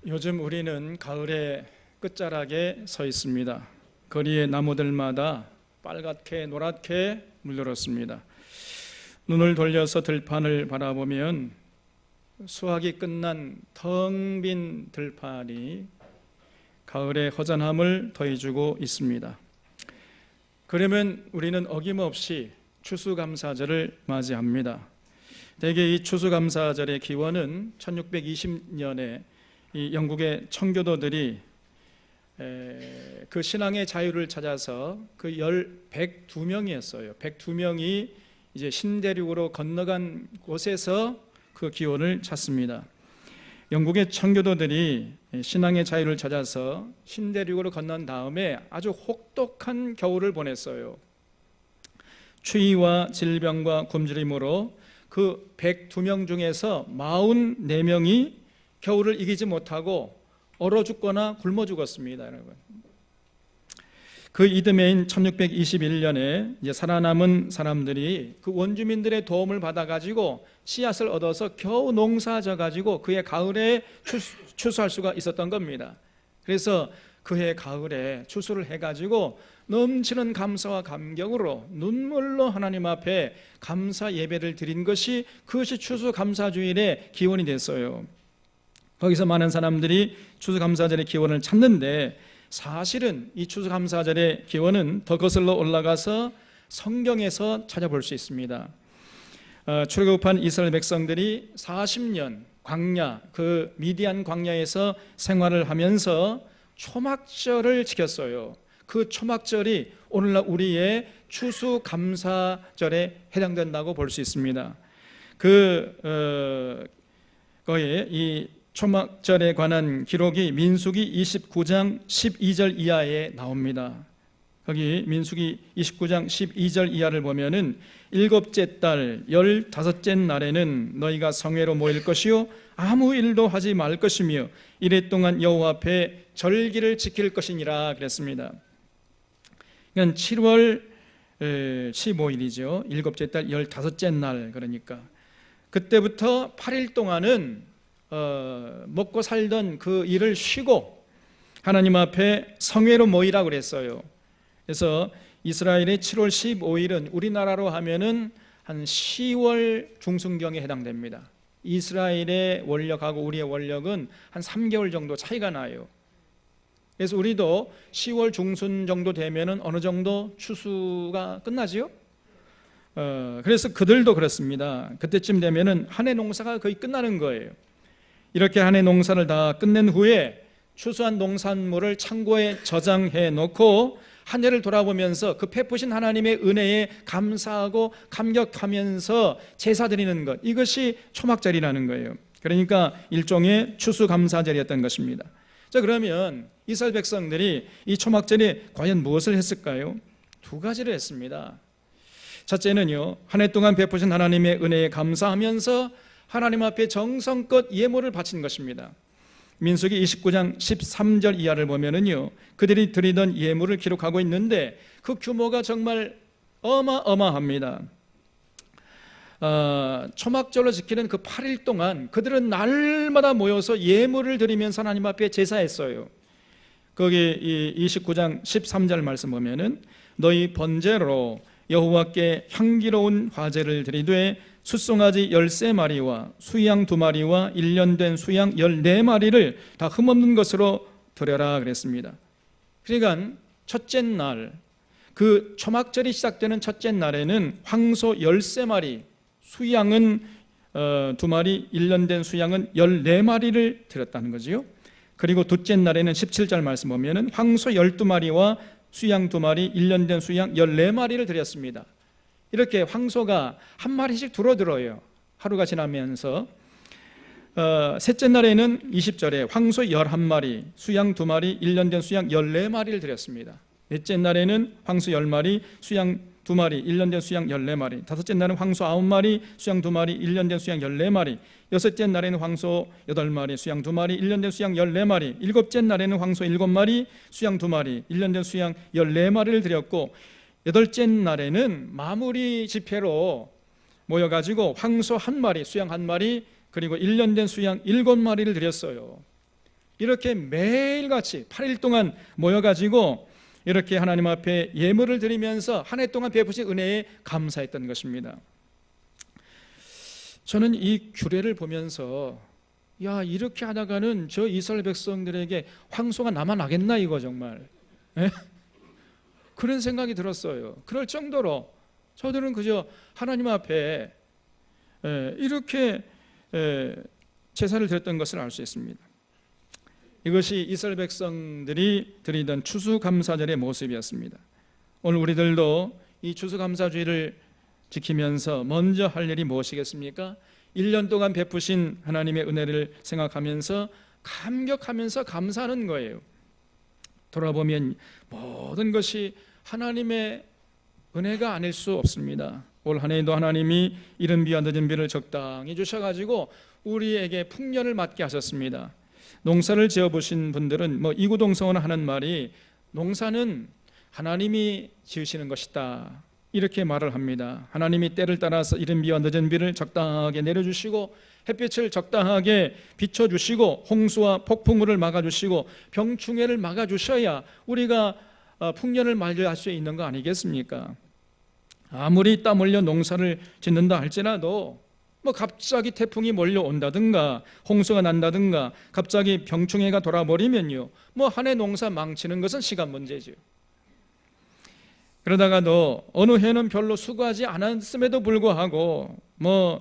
요즘 우리는 가을의 끝자락에 서 있습니다. 거리의 나무들마다 빨갛게 노랗게 물들었습니다. 눈을 돌려서 들판을 바라보면 수확이 끝난 텅 빈 들판이 가을의 허전함을 더해주고 있습니다. 그러면 우리는 어김없이 추수감사절을 맞이합니다. 대개 이 추수감사절의 기원은 1620년에 이 영국의 청교도들이 그 신앙의 자유를 찾아서 그 102명이었어요. 102명이 이제 신대륙으로 건너간 곳에서 그 기원을 찾습니다. 영국의 청교도들이 신앙의 자유를 찾아서 신대륙으로 건넌 다음에 아주 혹독한 겨울을 보냈어요. 추위와 질병과 굶주림으로 그 102명 중에서 44명이 겨울을 이기지 못하고 얼어 죽거나 굶어 죽었습니다, 여러분. 그 이듬해인 1621년에 이제 살아남은 사람들이 그 원주민들의 도움을 받아가지고 씨앗을 얻어서 겨우 농사져가지고 그해 가을에 추수할 수가 있었던 겁니다. 그래서 그해 가을에 추수를 해가지고 넘치는 감사와 감격으로 눈물로 하나님 앞에 감사 예배를 드린 것이 그것이 추수감사주일의 기원이 됐어요. 거기서 많은 사람들이 추수감사절의 기원을 찾는데 사실은 이 추수감사절의 기원은 더 거슬러 올라가서 성경에서 찾아볼 수 있습니다. 출애굽한 이스라엘 백성들이 40년 광야, 그 미디안 광야에서 생활을 하면서 초막절을 지켰어요. 그 초막절이 오늘날 우리의 추수감사절에 해당된다고 볼 수 있습니다. 거기에 이 초막절에 관한 기록이 민수기 29장 12절 이하에 나옵니다. 거기 민수기 29장 12절 이하를 보면은 일곱째 달 15째 날에는 너희가 성회로 모일 것이요 아무 일도 하지 말 것이며 이래 동안 여호와 앞에 절기를 지킬 것이니라 그랬습니다. 그러니까 7월 15일이죠. 일곱째 달 15째 날, 그러니까 그때부터 8일 동안은 먹고 살던 그 일을 쉬고 하나님 앞에 성회로 모이라고 그랬어요. 그래서 이스라엘의 7월 15일은 우리나라로 하면은 한 10월 중순경에 해당됩니다. 이스라엘의 원력하고 우리의 원력은 한 3개월 정도 차이가 나요. 그래서 우리도 10월 중순 정도 되면은 어느 정도 추수가 끝나지요? 그래서 그들도 그렇습니다. 그때쯤 되면은 한 해 농사가 거의 끝나는 거예요. 이렇게 한 해 농사를 다 끝낸 후에 추수한 농산물을 창고에 저장해 놓고 한 해를 돌아보면서 그 베푸신 하나님의 은혜에 감사하고 감격하면서 제사 드리는 것, 이것이 초막절이라는 거예요. 그러니까 일종의 추수감사절이었던 것입니다. 자, 그러면 이스라엘 백성들이 이 초막절에 과연 무엇을 했을까요? 두 가지를 했습니다. 첫째는요, 한 해 동안 베푸신 하나님의 은혜에 감사하면서 하나님 앞에 정성껏 예물을 바친 것입니다. 민수기 29장 13절 이하를 보면은요, 그들이 드리던 예물을 기록하고 있는데 그 규모가 정말 어마어마합니다. 초막절로 지키는 그 8일 동안 그들은 날마다 모여서 예물을 드리면서 하나님 앞에 제사했어요. 거기 이 29장 13절 말씀 보면은 너희 번제로 여호와께 향기로운 화제를 드리되 숫송아지 13마리와 수양 2마리와 1년 된 수양 14마리를 다 흠없는 것으로 드려라 그랬습니다. 그러니까 첫째 날, 그 초막절이 시작되는 첫째 날에는 황소 13마리, 수양은 2마리, 1년 된 수양은 14마리를 드렸다는 거지요. 그리고 둘째 날에는 17절 말씀 보면은 황소 12마리와 수양 2마리, 1년 된 수양 14마리를 드렸습니다. 이렇게 황소가 한 마리씩 들어요. 하루가 지나면서 셋째 날에는 20절에 황소 11마리, 수양 2마리, 1년 된 수양 14마리를 드렸습니다. 넷째 날에는 황소 10마리, 수양 2마리, 1년 된 수양 14마리. 다섯째 날은 황소 9마리, 수양 2마리, 1년 된 수양 14마리. 여섯째 날에는 황소 8마리, 수양 2마리, 1년 된 수양 14마리. 일곱째 날에는 황소 7마리, 수양 2마리, 1년 된 수양 14마리를 드렸고, 여덟째 날에는 마무리 집회로 모여가지고 황소 1마리, 수양 1마리, 그리고 1년 된 수양 7마리를 드렸어요. 이렇게 매일같이 8일 동안 모여가지고 이렇게 하나님 앞에 예물을 드리면서 한 해 동안 베푸신 은혜에 감사했던 것입니다. 저는 이 규례를 보면서 야, 이렇게 하다가는 저 이스라엘 백성들에게 황소가 남아나겠나 이거 정말. 에? 그런 생각이 들었어요. 그럴 정도로 저들은 그저 하나님 앞에 이렇게 제사를 드렸던 것을 알 수 있습니다. 이것이 이스라엘 백성들이 드리던 추수감사절의 모습이었습니다. 오늘 우리들도 이 추수감사주의를 지키면서 먼저 할 일이 무엇이겠습니까? 1년 동안 베푸신 하나님의 은혜를 생각하면서 감격하면서 감사하는 거예요. 돌아보면 모든 것이 하나님의 은혜가 아닐 수 없습니다. 올 한 해에도 하나님이 이른 비와 늦은 비를 적당히 주셔가지고 우리에게 풍년을 맞게 하셨습니다. 농사를 지어보신 분들은 이구동성은 하는 말이 농사는 하나님이 지으시는 것이다 이렇게 말을 합니다. 하나님이 때를 따라서 이른 비와 늦은 비를 적당하게 내려주시고 햇빛을 적당하게 비춰주시고 홍수와 폭풍우를 막아주시고 병충해를 막아주셔야 우리가 풍년을 맞이할 수 있는 거 아니겠습니까? 아무리 땀 흘려 농사를 짓는다 할지라도 갑자기 태풍이 몰려온다든가 홍수가 난다든가 갑자기 병충해가 돌아버리면요 한 해 농사 망치는 것은 시간 문제죠. 그러다가도 어느 해는 별로 수고하지 않았음에도 불구하고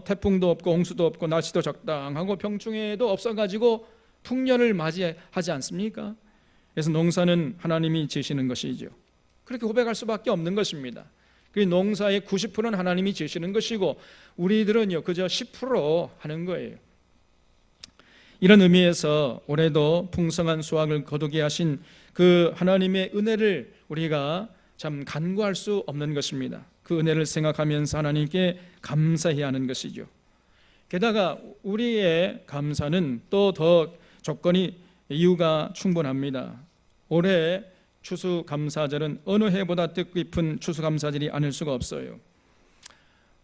태풍도 없고 홍수도 없고 날씨도 적당하고 병충해도 없어가지고 풍년을 맞이하지 않습니까? 그래서 농사는 하나님이 지으시는 것이죠. 그렇게 고백할 수밖에 없는 것입니다. 그 농사의 90%는 하나님이 지으시는 것이고 우리들은요 그저 10% 하는 거예요. 이런 의미에서 올해도 풍성한 수확을 거두게 하신 그 하나님의 은혜를 우리가 참 간구할 수 없는 것입니다. 그 은혜를 생각하면서 하나님께 감사해야 하는 것이죠. 게다가 우리의 감사는 또 더 조건이 이유가 충분합니다. 올해 추수감사절은 어느 해보다 뜻깊은 추수감사절이 아닐 수가 없어요.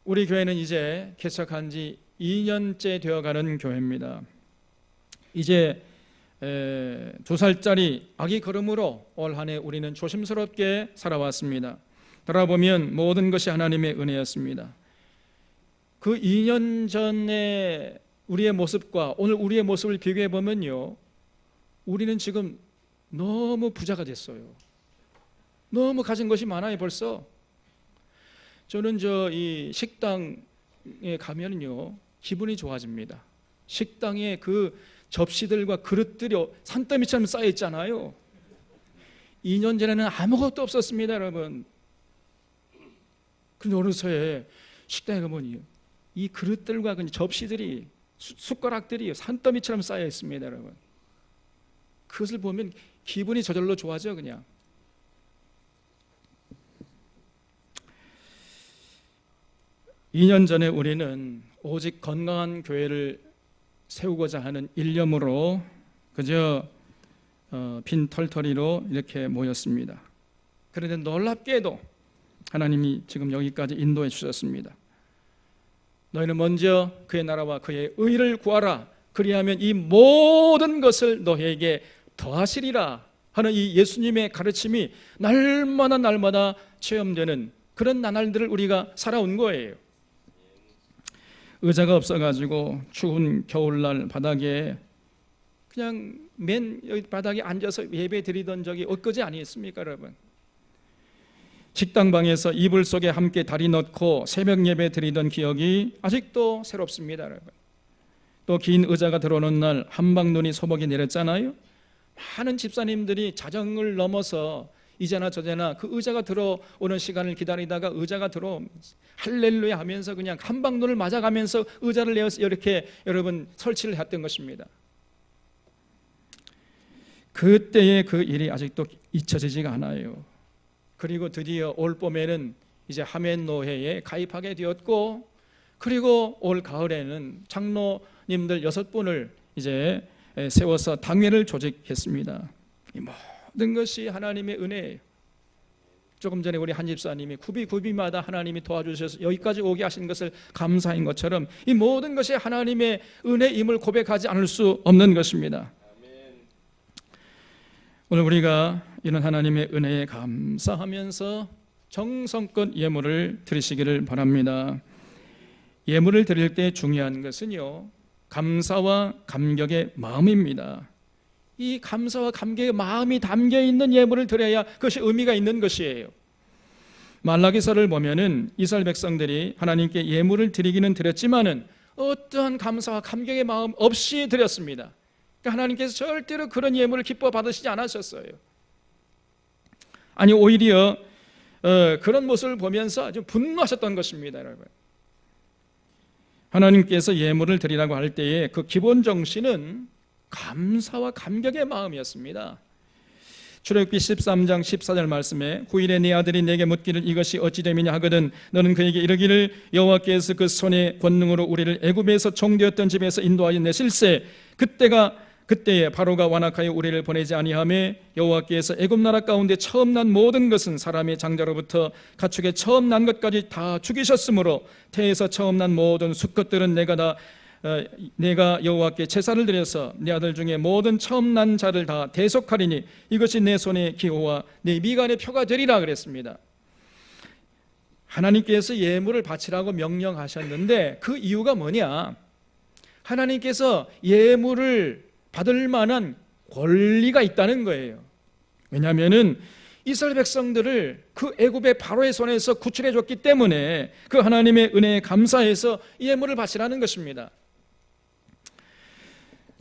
우리 교회는 이제 개척한 지 2년째 되어가는 교회입니다. 이제 2살짜리 아기 걸음으로 올 한 해 우리는 조심스럽게 살아왔습니다. 돌아보면 모든 것이 하나님의 은혜였습니다. 그 2년 전에 우리의 모습과 오늘 우리의 모습을 비교해 보면요 우리는 지금 너무 부자가 됐어요. 너무 가진 것이 많아요. 벌써 저는 이 식당에 가면요 기분이 좋아집니다. 식당에 그 접시들과 그릇들이 산더미처럼 쌓여 있잖아요. 2년 전에는 아무것도 없었습니다, 여러분. 근데 어느 새에 식당에 가보니 이 그릇들과 그 접시들이 숟가락들이 산더미처럼 쌓여 있습니다, 여러분. 그것을 보면 기분이 저절로 좋아져 그냥. (2년) 전에 우리는 오직 건강한 교회를 세우고자 하는 일념으로 그저 빈 털터리로 이렇게 모였습니다. 그런데 놀랍게도 하나님이 지금 여기까지 인도해 주셨습니다. 너희는 먼저 그의 나라와 그의 의를 구하라. 그리하면 이 모든 것을 너희에게 더하시리라 하는 이 예수님의 가르침이 날마다 체험되는 그런 나날들을 우리가 살아온 거예요. 의자가 없어가지고 추운 겨울날 바닥에 그냥 맨 여기 바닥에 앉아서 예배 드리던 적이 엊그제 아니었습니까, 여러분? 식당방에서 이불 속에 함께 다리 넣고 새벽 예배 드리던 기억이 아직도 새롭습니다, 여러분. 또 긴 의자가 들어오는 날 한방눈이 소복이 내렸잖아요. 많은 집사님들이 자정을 넘어서 이제나 저제나 그 의자가 들어오는 시간을 기다리다가 의자가 할렐루야 하면서 그냥 한방눈을 맞아가면서 의자를 내어서 이렇게 여러분 설치를 했던 것입니다. 그때의 그 일이 아직도 잊혀지지가 않아요. 그리고 드디어 올 봄에는 이제 하멘노회에 가입하게 되었고, 그리고 올 가을에는 장로님들 6분을 이제 세워서 당회를 조직했습니다. 이 모든 것이 하나님의 은혜예요. 조금 전에 우리 한 집사님이 굽이마다 하나님이 도와주셔서 여기까지 오게 하신 것을 감사인 것처럼 이 모든 것이 하나님의 은혜임을 고백하지 않을 수 없는 것입니다. 오늘 우리가 이런 하나님의 은혜에 감사하면서 정성껏 예물을 드리시기를 바랍니다. 예물을 드릴 때 중요한 것은요, 감사와 감격의 마음입니다. 이 감사와 감격의 마음이 담겨있는 예물을 드려야 그것이 의미가 있는 것이에요. 말라기서를 보면은 이스라엘 백성들이 하나님께 예물을 드리기는 드렸지만은 어떠한 감사와 감격의 마음 없이 드렸습니다. 그러니까 하나님께서 절대로 그런 예물을 기뻐 받으시지 않으셨어요. 아니 오히려 그런 모습을 보면서 아주 분노하셨던 것입니다, 여러분. 하나님께서 예물을 드리라고 할 때에 그 기본 정신은 감사와 감격의 마음이었습니다. 출애굽기 13장 14절 말씀에 후일에 네 아들이 내게 묻기를 이것이 어찌 됨이냐 하거든 너는 그에게 이르기를 여호와께서 그 손의 권능으로 우리를 애굽에서 종되었던 집에서 인도하여 내실세 그때에 바로가 완악하여 우리를 보내지 아니하며 여호와께서 애굽 나라 가운데 처음 난 모든 것은 사람의 장자로부터 가축의 처음 난 것까지 다 죽이셨으므로 태에서 처음 난 모든 수컷들은 내가 여호와께 제사를 드려서 내 아들 중에 모든 처음 난 자를 다 대속하리니 이것이 내 손의 기호와 내 미간의 표가 되리라 그랬습니다. 하나님께서 예물을 바치라고 명령하셨는데 그 이유가 뭐냐? 하나님께서 예물을 받을 만한 권리가 있다는 거예요. 왜냐하면은 이스라엘 백성들을 그 애굽의 바로의 손에서 구출해 줬기 때문에 그 하나님의 은혜에 감사해서 예물을 바치라는 것입니다.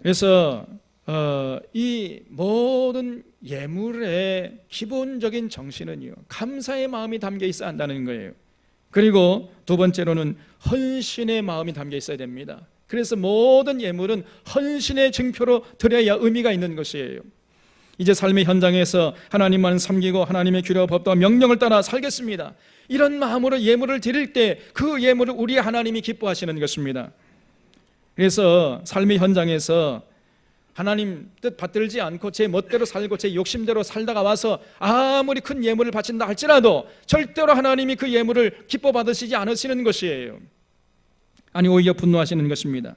그래서 이 모든 예물의 기본적인 정신은요, 감사의 마음이 담겨 있어야 한다는 거예요. 그리고 두 번째로는 헌신의 마음이 담겨 있어야 됩니다. 그래서 모든 예물은 헌신의 증표로 드려야 의미가 있는 것이에요. 이제 삶의 현장에서 하나님만 섬기고 하나님의 규례와 법도와 명령을 따라 살겠습니다. 이런 마음으로 예물을 드릴 때 그 예물을 우리 하나님이 기뻐하시는 것입니다. 그래서 삶의 현장에서 하나님 뜻 받들지 않고 제 멋대로 살고 제 욕심대로 살다가 와서 아무리 큰 예물을 바친다 할지라도 절대로 하나님이 그 예물을 기뻐 받으시지 않으시는 것이에요. 아니 오히려 분노하시는 것입니다.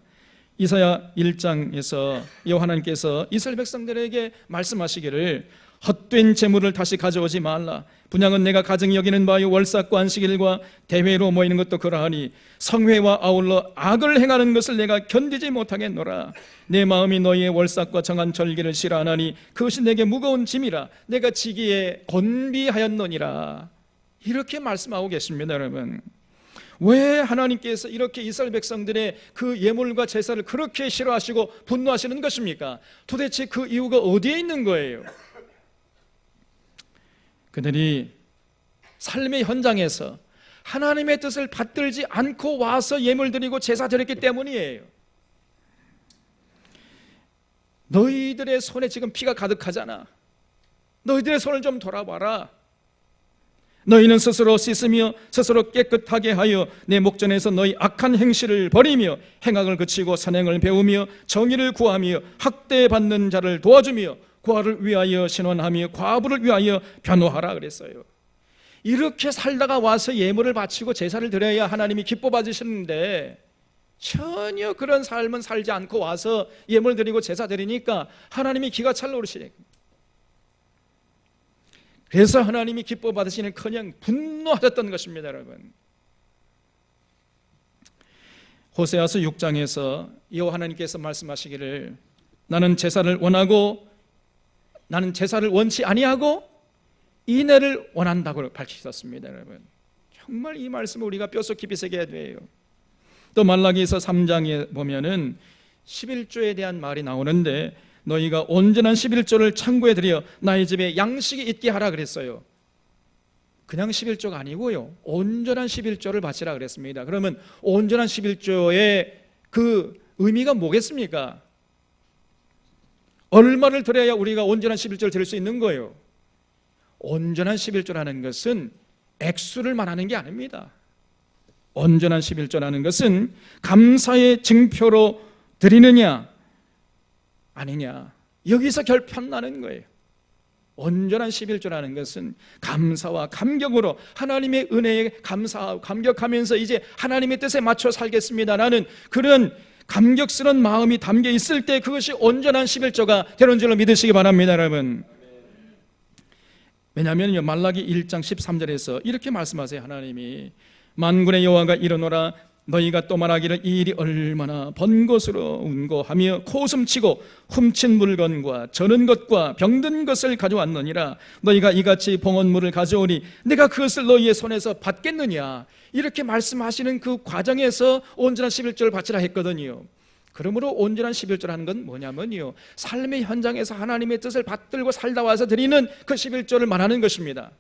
이사야 1장에서 여호와 하나님께서 이스라엘 백성들에게 말씀하시기를 헛된 재물을 다시 가져오지 말라. 분향은 내가 가증히 여기는 바요 월삭과 안식일과 대회로 모이는 것도 그러하니 성회와 아울러 악을 행하는 것을 내가 견디지 못하겠노라. 내 마음이 너희의 월삭과 정한 절기를 싫어하나니 그것이 내게 무거운 짐이라 내가 지기에 건비하였노니라. 이렇게 말씀하고 계십니다, 여러분. 왜 하나님께서 이렇게 이스라엘 백성들의 그 예물과 제사를 그렇게 싫어하시고 분노하시는 것입니까? 도대체 그 이유가 어디에 있는 거예요? 그들이 삶의 현장에서 하나님의 뜻을 받들지 않고 와서 예물 드리고 제사 드렸기 때문이에요. 너희들의 손에 지금 피가 가득하잖아. 너희들의 손을 좀 돌아봐라. 너희는 스스로 씻으며 스스로 깨끗하게 하여 내 목전에서 너희 악한 행실을 버리며 행악을 그치고 선행을 배우며 정의를 구하며 학대받는 자를 도와주며 고아를 위하여 신원하며 과부를 위하여 변호하라 그랬어요. 이렇게 살다가 와서 예물을 바치고 제사를 드려야 하나님이 기뻐 받으시는데 전혀 그런 삶은 살지 않고 와서 예물 드리고 제사 드리니까 하나님이 기가 찰 노르시네. 그래서 하나님이 기뻐 받으시는 커녕 분노하셨던 것입니다, 여러분. 호세아서 6장에서 여호와 하나님께서 말씀하시기를 나는 제사를 원치 아니하고 인애를 원한다고 밝히셨습니다, 여러분. 정말 이 말씀을 우리가 뼛속 깊이 새겨야 돼요. 또 말라기서 3장에 보면은 11조에 대한 말이 나오는데 너희가 온전한 11조를 창고에 들여 나의 집에 양식이 있게 하라 그랬어요. 그냥 11조가 아니고요, 온전한 11조를 바치라 그랬습니다. 그러면 온전한 11조의 그 의미가 뭐겠습니까? 얼마를 드려야 우리가 온전한 11조를 드릴 수 있는 거예요? 온전한 11조라는 것은 액수를 말하는 게 아닙니다. 온전한 11조라는 것은 감사의 증표로 드리느냐 아니냐, 여기서 결판나는 거예요. 온전한 11조라는 것은 감사와 감격으로 하나님의 은혜에 감사하고 감격하면서 이제 하나님의 뜻에 맞춰 살겠습니다라는 그런 감격스러운 마음이 담겨 있을 때 그것이 온전한 11조가 되는 줄로 믿으시기 바랍니다, 여러분. 왜냐하면 말라기 1장 13절에서 이렇게 말씀하세요. 하나님이 만군의 여호와가 이르노라 너희가 또 말하기를 이 일이 얼마나 번것으로 운고하며 코웃음치고 훔친 물건과 저는 것과 병든 것을 가져왔느니라. 너희가 이같이 봉헌물을 가져오니 내가 그것을 너희의 손에서 받겠느냐. 이렇게 말씀하시는 그 과정에서 온전한 11조를 바치라 했거든요. 그러므로 온전한 11조라는 건 뭐냐면요, 삶의 현장에서 하나님의 뜻을 받들고 살다 와서 드리는 그 11조를 말하는 것입니다.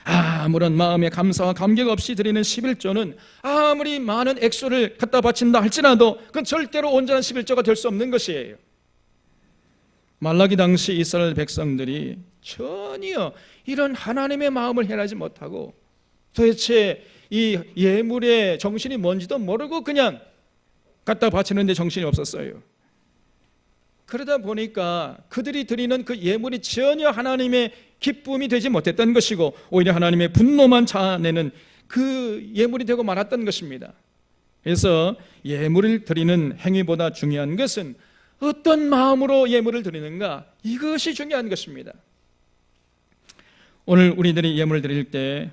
아무런 마음의 감사와 감격 없이 드리는 11조는 아무리 많은 액수를 갖다 바친다 할지라도 그건 절대로 온전한 11조가 될 수 없는 것이에요. 말라기 당시 이스라엘 백성들이 전혀 이런 하나님의 마음을 헤아리지 못하고 도대체 이 예물의 정신이 뭔지도 모르고 그냥 갖다 바치는데 정신이 없었어요. 그러다 보니까 그들이 드리는 그 예물이 전혀 하나님의 기쁨이 되지 못했던 것이고 오히려 하나님의 분노만 자아내는 그 예물이 되고 말았던 것입니다. 그래서 예물을 드리는 행위보다 중요한 것은 어떤 마음으로 예물을 드리는가, 이것이 중요한 것입니다. 오늘 우리들이 예물을 드릴 때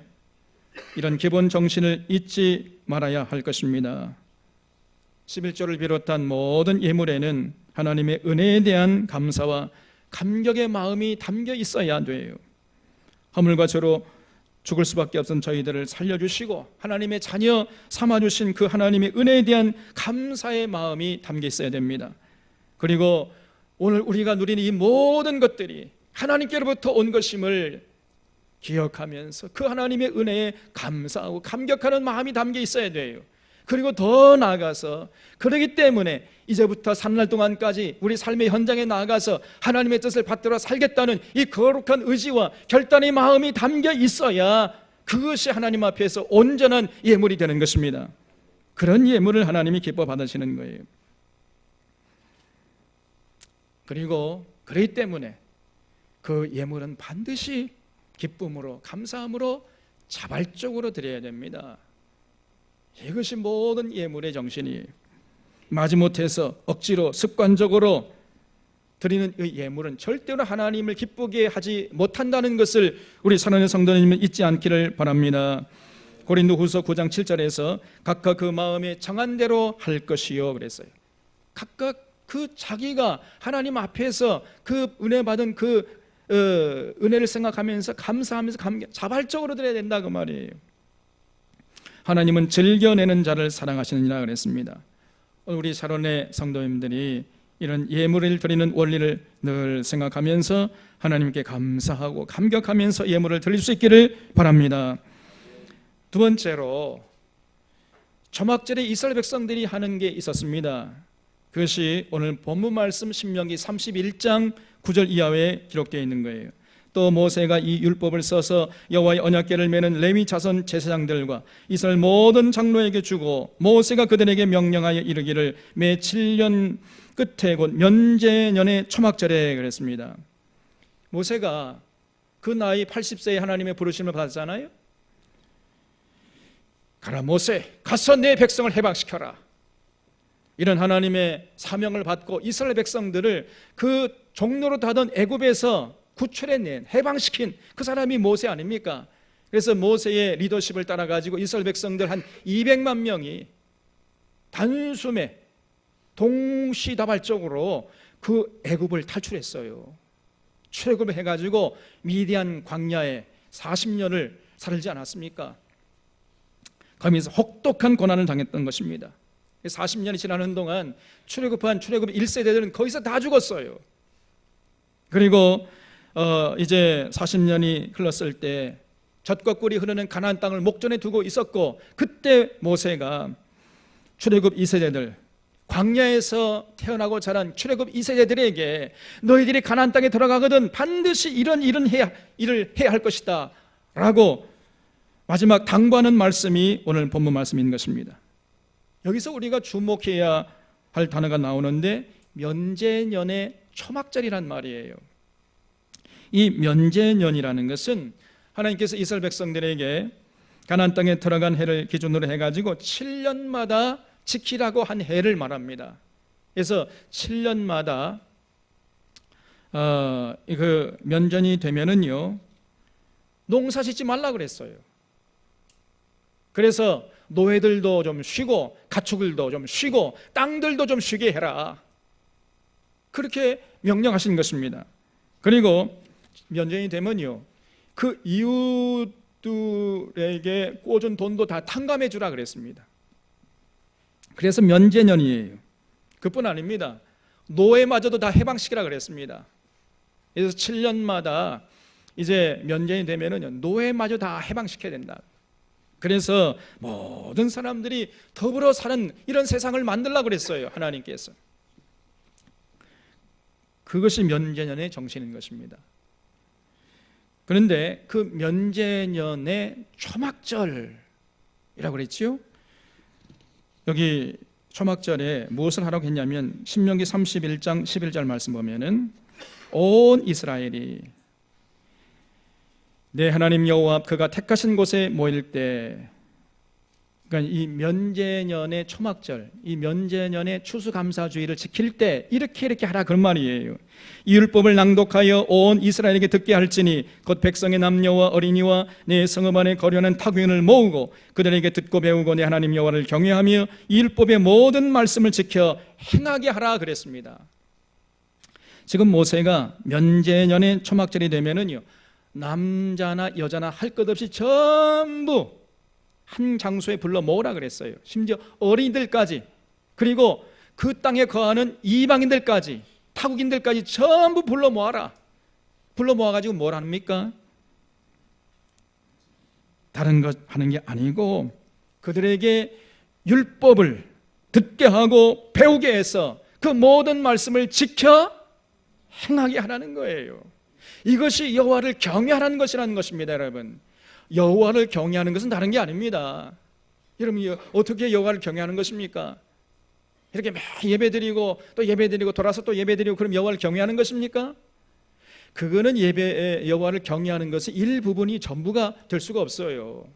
이런 기본 정신을 잊지 말아야 할 것입니다. 11조를 비롯한 모든 예물에는 하나님의 은혜에 대한 감사와 감격의 마음이 담겨 있어야 돼요. 허물과 죄로 죽을 수밖에 없던 저희들을 살려주시고 하나님의 자녀 삼아주신 그 하나님의 은혜에 대한 감사의 마음이 담겨 있어야 됩니다. 그리고 오늘 우리가 누리는 이 모든 것들이 하나님께로부터 온 것임을 기억하면서 그 하나님의 은혜에 감사하고 감격하는 마음이 담겨 있어야 돼요. 그리고 더 나아가서 그러기 때문에 이제부터 산날 동안까지 우리 삶의 현장에 나아가서 하나님의 뜻을 받들어 살겠다는 이 거룩한 의지와 결단의 마음이 담겨 있어야 그것이 하나님 앞에서 온전한 예물이 되는 것입니다. 그런 예물을 하나님이 기뻐 받으시는 거예요. 그리고 그렇기 때문에 그 예물은 반드시 기쁨으로 감사함으로 자발적으로 드려야 됩니다. 이것이 모든 예물의 정신이에요. 마지못해서 억지로 습관적으로 드리는 이 예물은 절대로 하나님을 기쁘게 하지 못한다는 것을 우리 사랑하는 성도님은 잊지 않기를 바랍니다. 고린도후서 9장 7절에서 각각 그 마음에 정한 대로 할 것이요 그랬어요. 각각 그 자기가 하나님 앞에서 그 은혜 받은 그 은혜를 생각하면서 감사하면서 자발적으로 드려야 된다 그 말이에요. 하나님은 즐겨내는 자를 사랑하시느니라 그랬습니다. 우리 샤론의 성도님들이 이런 예물을 드리는 원리를 늘 생각하면서 하나님께 감사하고 감격하면서 예물을 드릴 수 있기를 바랍니다. 두 번째로 초막절에 이스라엘 백성들이 하는 게 있었습니다. 그것이 오늘 본문 말씀 신명기 31장 9절 이하에 기록되어 있는 거예요. 또 모세가 이 율법을 써서 여호와의 언약궤를 메는 레위 자손 제사장들과 이스라엘 모든 장로에게 주고 모세가 그들에게 명령하여 이르기를 매 7년 끝에 곧 면제년의 초막절에 그랬습니다. 모세가 그 나이 80세에 하나님의 부르심을 받았잖아요. 가라 모세, 가서 내 백성을 해방시켜라. 이런 하나님의 사명을 받고 이스라엘 백성들을 그 종로로 하던 애굽에서 구출해낸, 해방시킨 그 사람이 모세 아닙니까? 그래서 모세의 리더십을 따라가지고 이스라엘 백성들 한 200만 명이 단숨에 동시다발적으로 그 애굽을 탈출했어요. 출애굽을 해가지고 미디안 광야에 40년을 살지 않았습니까? 거기서 혹독한 고난을 당했던 것입니다. 40년이 지나는 동안 출애굽한 출애굽 1세대들은 거기서 다 죽었어요. 그리고 이제 40년이 흘렀을 때 젖과 꿀이 흐르는 가나안 땅을 목전에 두고 있었고, 그때 모세가 출애굽 2세대들, 광야에서 태어나고 자란 출애굽 2세대들에게 너희들이 가나안 땅에 들어가거든 반드시 이런 일을 해야 할 것이다 라고 마지막 당부하는 말씀이 오늘 본문 말씀인 것입니다. 여기서 우리가 주목해야 할 단어가 나오는데 면제년의 초막절이란 말이에요. 이 면제년이라는 것은 하나님께서 이스라엘 백성들에게 가나안 땅에 들어간 해를 기준으로 해가지고 7년마다 지키라고 한 해를 말합니다. 그래서 7년마다 그 면전이 되면은요 농사 짓지 말라 그랬어요. 그래서 노예들도 좀 쉬고 가축들도 좀 쉬고 땅들도 좀 쉬게 해라, 그렇게 명령하신 것입니다. 그리고 면전이 되면요 그 이웃들에게 꿔준 돈도 다 탕감해 주라 그랬습니다. 그래서 면제년이에요. 그뿐 아닙니다. 노예마저도 다 해방시키라 그랬습니다. 그래서 7년마다 이제 면제이 되면은 노예마저 다 해방시켜야 된다. 그래서 모든 사람들이 더불어 사는 이런 세상을 만들려고 그랬어요, 하나님께서. 그것이 면제년의 정신인 것입니다. 그런데 그 면제년의 초막절이라고 그랬지요. 여기 초막절에 무엇을 하라고 했냐면 신명기 31장 11절 말씀 보면은 온 이스라엘이 내 하나님 여호와 앞 그가 택하신 곳에 모일 때, 그러니까 이 면제년의 초막절, 이 면제년의 추수감사주의를 지킬 때 이렇게 하라 그런 말이에요. 이 율법을 낭독하여 온 이스라엘에게 듣게 할지니 곧 백성의 남녀와 어린이와 내 성읍 안에 거류하는 타국인을 모으고 그들에게 듣고 배우고 내 하나님 여호와를 경외하며 이 율법의 모든 말씀을 지켜 행하게 하라 그랬습니다. 지금 모세가 면제년의 초막절이 되면은요 남자나 여자나 할 것 없이 전부 한 장소에 불러 모으라 그랬어요. 심지어 어린이들까지, 그리고 그 땅에 거하는 이방인들까지, 타국인들까지 전부 불러 모아라. 불러 모아가지고 뭘 합니까? 다른 것 하는 게 아니고 그들에게 율법을 듣게 하고 배우게 해서 그 모든 말씀을 지켜 행하게 하라는 거예요. 이것이 여호와를 경외하라는 것이라는 것입니다. 여러분, 여호와를 경외하는 것은 다른 게 아닙니다. 여러분, 어떻게 여호와를 경외하는 것입니까? 이렇게 매 예배드리고 또 예배드리고 돌아서 또 예배드리고 그럼 여호와를 경외하는 것입니까? 그거는 예배에 여호와를 경외하는 것은 일부분이 전부가 될 수가 없어요.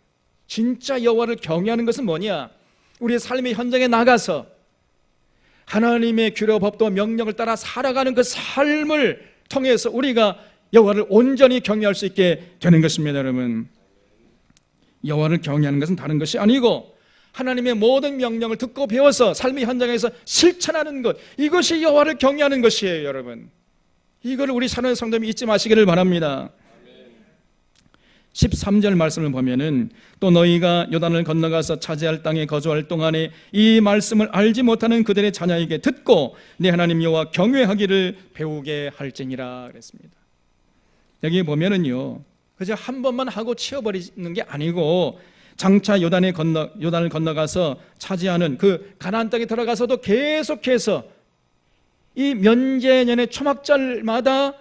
진짜 여호와를 경외하는 것은 뭐냐? 우리의 삶의 현장에 나가서 하나님의 규례 법도 명령을 따라 살아가는 그 삶을 통해서 우리가 여호와를 온전히 경외할 수 있게 되는 것입니다. 여러분, 여호와를 경외하는 것은 다른 것이 아니고 하나님의 모든 명령을 듣고 배워서 삶의 현장에서 실천하는 것, 이것이 여호와를 경외하는 것이에요. 여러분, 이걸 우리 사랑하는 성도님이 잊지 마시기를 바랍니다. 13절 말씀을 보면은 또 너희가 요단을 건너가서 차지할 땅에 거주할 동안에 이 말씀을 알지 못하는 그들의 자녀에게 듣고 내 하나님 여호와 경외하기를 배우게 할지니라 그랬습니다. 여기 보면은요 그저 한 번만 하고 치워버리는 게 아니고 장차 요단을 건너가서 차지하는 그 가나안 땅에 들어가서도 계속해서 이 면제년의 초막절마다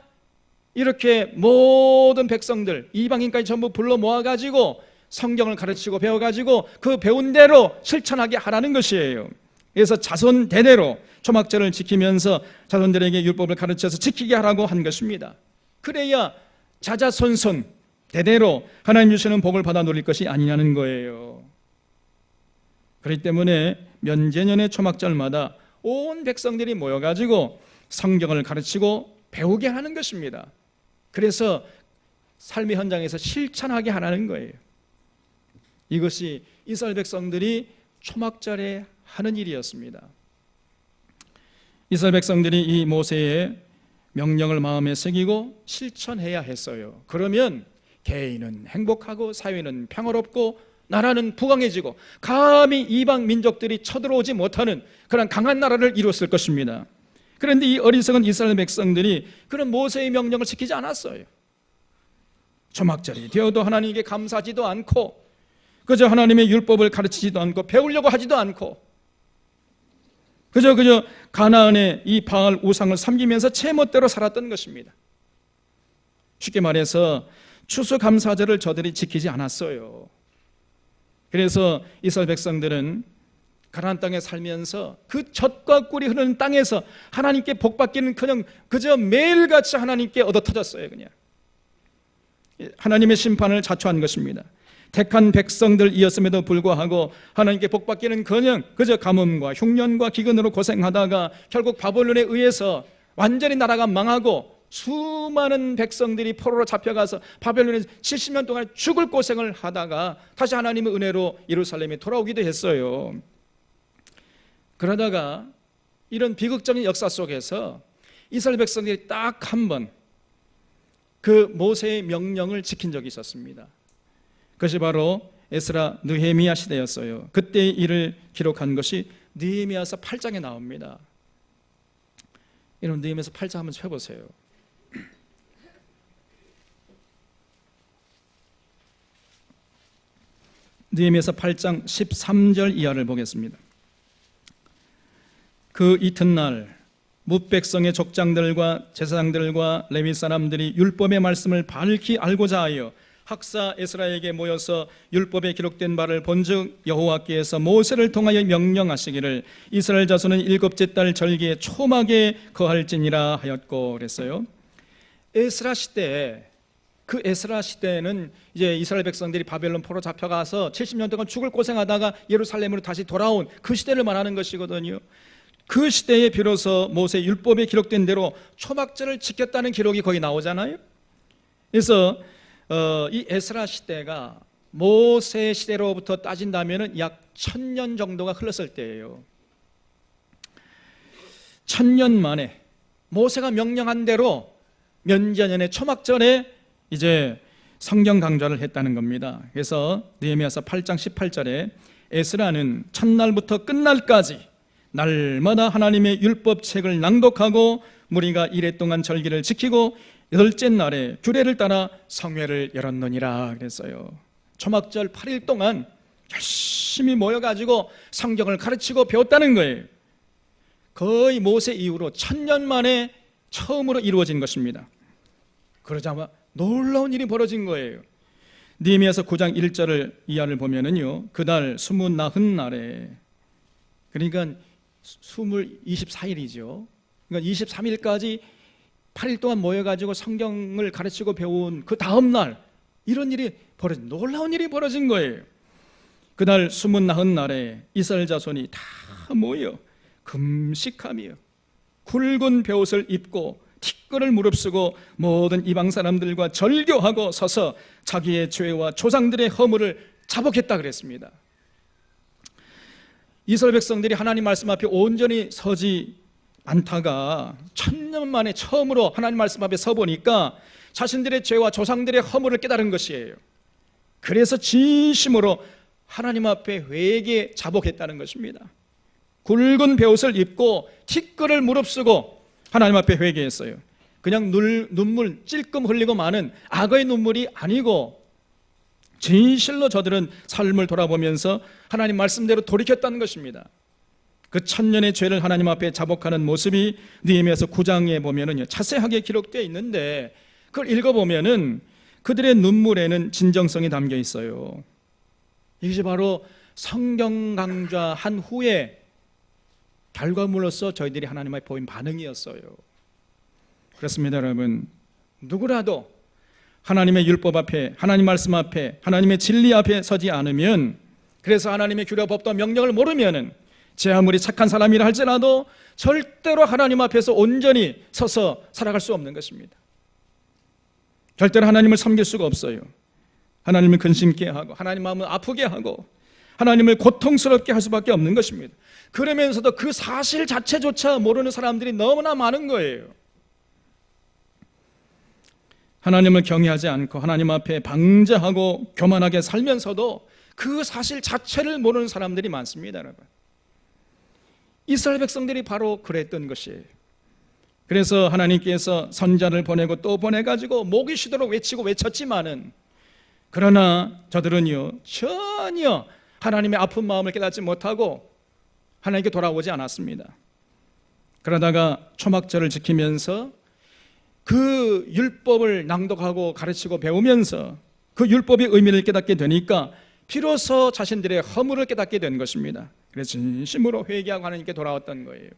이렇게 모든 백성들 이방인까지 전부 불러 모아가지고 성경을 가르치고 배워가지고 그 배운 대로 실천하게 하라는 것이에요. 그래서 자손 대대로 초막절을 지키면서 자손들에게 율법을 가르쳐서 지키게 하라고 한 것입니다. 그래야 자자손손 대대로 하나님 주시는 복을 받아 누릴 것이 아니냐는 거예요. 그렇기 때문에 면제년의 초막절마다 온 백성들이 모여가지고 성경을 가르치고 배우게 하는 것입니다. 그래서 삶의 현장에서 실천하게 하라는 거예요. 이것이 이스라엘 백성들이 초막절에 하는 일이었습니다. 이스라엘 백성들이 이 모세의 명령을 마음에 새기고 실천해야 했어요. 그러면 개인은 행복하고 사회는 평화롭고 나라는 부강해지고 감히 이방 민족들이 쳐들어오지 못하는 그런 강한 나라를 이뤘을 것입니다. 그런데 이 어리석은 이스라엘 백성들이 그런 모세의 명령을 지키지 않았어요. 초막절이 되어도 하나님께 감사하지도 않고 그저 하나님의 율법을 가르치지도 않고 배우려고 하지도 않고 그저 가나안의 이 바알 우상을 섬기면서 제멋대로 살았던 것입니다. 쉽게 말해서 추수감사절을 저들이 지키지 않았어요. 그래서 이스라엘 백성들은 가나안 땅에 살면서 그 젖과 꿀이 흐르는 땅에서 하나님께 복받기는 그냥 그저 매일같이 하나님께 얻어터졌어요. 그냥 하나님의 심판을 자초한 것입니다. 택한 백성들이었음에도 불구하고 하나님께 복받기는 그저 가뭄과 흉년과 기근으로 고생하다가 결국 바벨론에 의해서 완전히 나라가 망하고 수많은 백성들이 포로로 잡혀가서 바벨론에서 70년 동안 죽을 고생을 하다가 다시 하나님의 은혜로 예루살렘에 돌아오기도 했어요. 그러다가 이런 비극적인 역사 속에서 이스라엘 백성들이 딱 한 번 그 모세의 명령을 지킨 적이 있었습니다. 그것이 바로 에스라 느헤미야 시대였어요. 그때의 일을 기록한 것이 느헤미야서 8장에 나옵니다. 여러분 느헤미야서 8장 한번 펴보세요. 느헤미야서 8장 13절 이하를 보겠습니다. 그 이튿날 뭇백성의 족장들과 제사장들과 레위 사람들이 율법의 말씀을 밝히 알고자 하여 학사 에스라에게 모여서 율법에 기록된 바를 본즉 여호와께서 모세를 통하여 명령하시기를 이스라엘 자손은 일곱째 달 절기에 초막에 거할지니라 하였고 그랬어요. 에스라 시대에 그 에스라 시대에는 이제 이스라엘 백성들이 바벨론 포로 잡혀가서 70년 동안 죽을 고생하다가 예루살렘으로 다시 돌아온 그 시대를 말하는 것이거든요. 그 시대에 비로소 모세 율법에 기록된 대로 초막절을 지켰다는 기록이 거기 나오잖아요. 그래서 이 에스라 시대가 모세 시대로부터 따진다면 약 1000년 정도가 흘렀을 때예요. 1000년 만에 모세가 명령한 대로 면전년의 초막절에 이제 성경 강좌를 했다는 겁니다. 그래서 느헤미야서 8장 18절에 에스라는 첫날부터 끝날까지 날마다 하나님의 율법책을 낭독하고 무리가 이래 동안 절기를 지키고 여덟째 날에 규례를 따라 성회를 열었느니라 그랬어요. 초막절 8일 동안 열심히 모여가지고 성경을 가르치고 배웠다는 거예요. 거의 모세 이후로 1000년 만에 처음으로 이루어진 것입니다. 그러자마자 놀라운 일이 벌어진 거예요. 느헤미야서 9장 1절을 이하를 보면은요, 그날 29날에, 그러니까 24일이죠. 그러니까 23일까지 8일 동안 모여가지고 성경을 가르치고 배운 그 다음 날 이런 일이 놀라운 일이 벌어진 거예요. 그날 29날에 이스라엘 자손이 다 모여 금식하며 굵은 베옷을 입고 티끌을 무릅쓰고 모든 이방 사람들과 절교하고 서서 자기의 죄와 조상들의 허물을 자복했다 그랬습니다. 이스라엘 백성들이 하나님 말씀 앞에 온전히 서지 않다가 1000년 만에 처음으로 하나님 말씀 앞에 서보니까 자신들의 죄와 조상들의 허물을 깨달은 것이에요. 그래서 진심으로 하나님 앞에 회개 자복했다는 것입니다. 굵은 베옷을 입고 티끌을 무릅쓰고 하나님 앞에 회개했어요. 그냥 눈물 찔끔 흘리고 마는 악의 눈물이 아니고 진실로 저들은 삶을 돌아보면서 하나님 말씀대로 돌이켰다는 것입니다. 그 1000년의 죄를 하나님 앞에 자복하는 모습이 느헤미야서 9장에 보면은 자세하게 기록되어 있는데 그걸 읽어보면은 그들의 눈물에는 진정성이 담겨 있어요. 이것이 바로 성경 강좌한 후에 결과물로서 저희들이 하나님 앞에 보인 반응이었어요. 그렇습니다, 여러분. 누구라도 하나님의 율법 앞에, 하나님 말씀 앞에, 하나님의 진리 앞에 서지 않으면, 그래서 하나님의 규례, 법도 명령을 모르면은 제 아무리 착한 사람이라 할지라도 절대로 하나님 앞에서 온전히 서서 살아갈 수 없는 것입니다. 절대로 하나님을 섬길 수가 없어요. 하나님을 근심케 하고 하나님 마음을 아프게 하고 하나님을 고통스럽게 할 수밖에 없는 것입니다. 그러면서도 그 사실 자체조차 모르는 사람들이 너무나 많은 거예요. 하나님을 경외하지 않고 하나님 앞에 방자하고 교만하게 살면서도 그 사실 자체를 모르는 사람들이 많습니다, 여러분. 이스라엘 백성들이 바로 그랬던 것이에요. 그래서 하나님께서 선자를 보내고 또 보내가지고 목이 쉬도록 외쳤지만은, 그러나 저들은요 전혀 하나님의 아픈 마음을 깨닫지 못하고 하나님께 돌아오지 않았습니다. 그러다가 초막절을 지키면서 그 율법을 낭독하고 가르치고 배우면서 그 율법의 의미를 깨닫게 되니까 비로소 자신들의 허물을 깨닫게 된 것입니다. 그래서 진심으로 회개하고 하나님께 돌아왔던 거예요.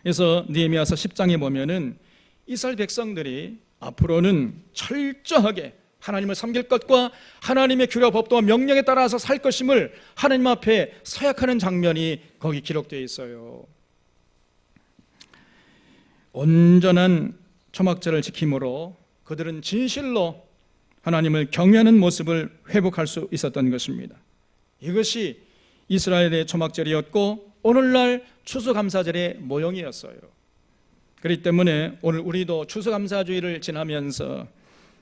그래서 느헤미야서 10장에 보면은 이스라엘 백성들이 앞으로는 철저하게 하나님을 섬길 것과 하나님의 규례와 법도와 명령에 따라서 살 것임을 하나님 앞에 서약하는 장면이 거기 기록되어 있어요. 온전한 초막절을 지킴으로 그들은 진실로 하나님을 경외하는 모습을 회복할 수 있었던 것입니다. 이것이 이스라엘의 초막절이었고 오늘날 추수감사절의 모형이었어요. 그렇기 때문에 오늘 우리도 추수감사주의를 지나면서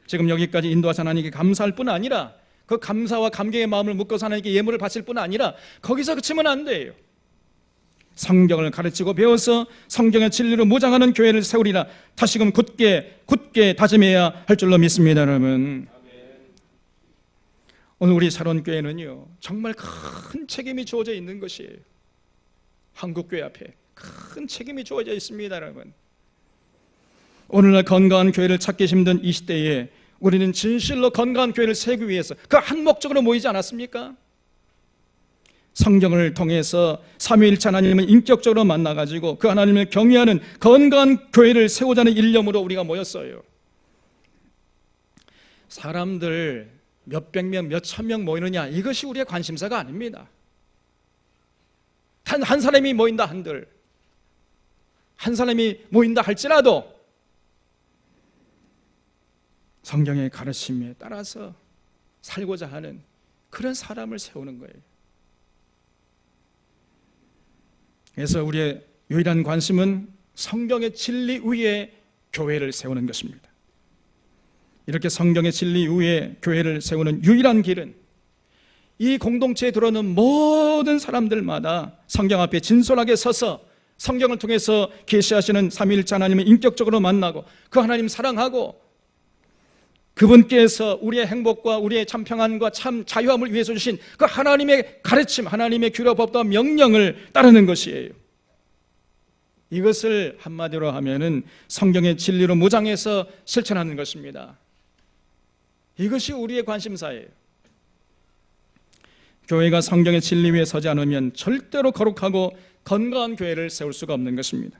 지금 여기까지 인도하신 하나님께 감사할 뿐 아니라 그 감사와 감격의 마음을 묶어서 하나님께 예물을 바칠 뿐 아니라 거기서 그치면 안 돼요. 성경을 가르치고 배워서 성경의 진리로 무장하는 교회를 세우리라 다시금 굳게 다짐해야 할 줄로 믿습니다. 여러분, 오늘 우리 사론교회는요 정말 큰 책임이 주어져 있는 것이에요. 한국교회 앞에 큰 책임이 주어져 있습니다. 여러분, 오늘날 건강한 교회를 찾기 힘든 이 시대에 우리는 진실로 건강한 교회를 세우기 위해서 그 한 목적으로 모이지 않았습니까? 성경을 통해서 삼위일체 하나님을 인격적으로 만나가지고 그 하나님을 경외하는 건강한 교회를 세우자는 일념으로 우리가 모였어요. 사람들 몇백 명, 몇천 명 모이느냐 이것이 우리의 관심사가 아닙니다. 단 한 사람이 모인다 한들 한 사람이 모인다 할지라도 성경의 가르침에 따라서 살고자 하는 그런 사람을 세우는 거예요. 그래서 우리의 유일한 관심은 성경의 진리 위에 교회를 세우는 것입니다. 이렇게 성경의 진리 위에 교회를 세우는 유일한 길은 이 공동체에 들어오는 모든 사람들마다 성경 앞에 진솔하게 서서 성경을 통해서 계시하시는 삼위일체 하나님을 인격적으로 만나고 그 하나님 사랑하고 그분께서 우리의 행복과 우리의 참 평안과 참 자유함을 위해서 주신 그 하나님의 가르침, 하나님의 규례, 법도와 명령을 따르는 것이에요. 이것을 한마디로 하면은 성경의 진리로 무장해서 실천하는 것입니다. 이것이 우리의 관심사예요. 교회가 성경의 진리 위에 서지 않으면 절대로 거룩하고 건강한 교회를 세울 수가 없는 것입니다.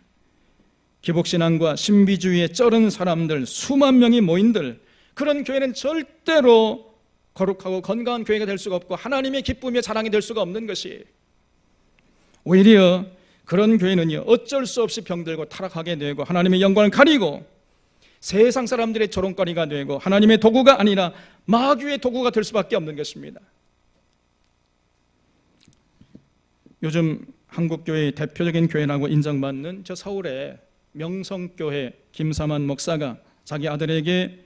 기복신앙과 신비주의에 쩔은 사람들 수만 명이 모인들 그런 교회는 절대로 거룩하고 건강한 교회가 될 수가 없고 하나님의 기쁨의 자랑이 될 수가 없는 것이에요. 오히려 그런 교회는요 어쩔 수 없이 병들고 타락하게 되고 하나님의 영광을 가리고 세상 사람들의 조롱거리가 되고 하나님의 도구가 아니라 마귀의 도구가 될 수밖에 없는 것입니다. 요즘 한국교회의 대표적인 교회라고 인정받는 저 서울의 명성교회 김사만 목사가 자기 아들에게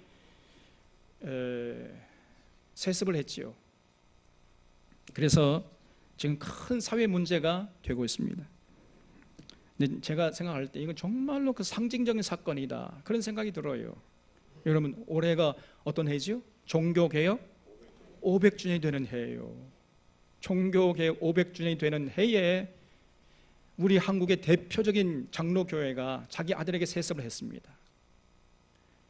세습을 했지요. 그래서 지금 큰 사회 문제가 되고 있습니다. 근데 제가 생각할 때 이건 정말로 그 상징적인 사건이다 그런 생각이 들어요. 여러분, 올해가 어떤 해지요? 종교개혁 500주년이 되는 해예요. 종교개혁 500주년이 되는 해에 우리 한국의 대표적인 장로교회가 자기 아들에게 세습을 했습니다.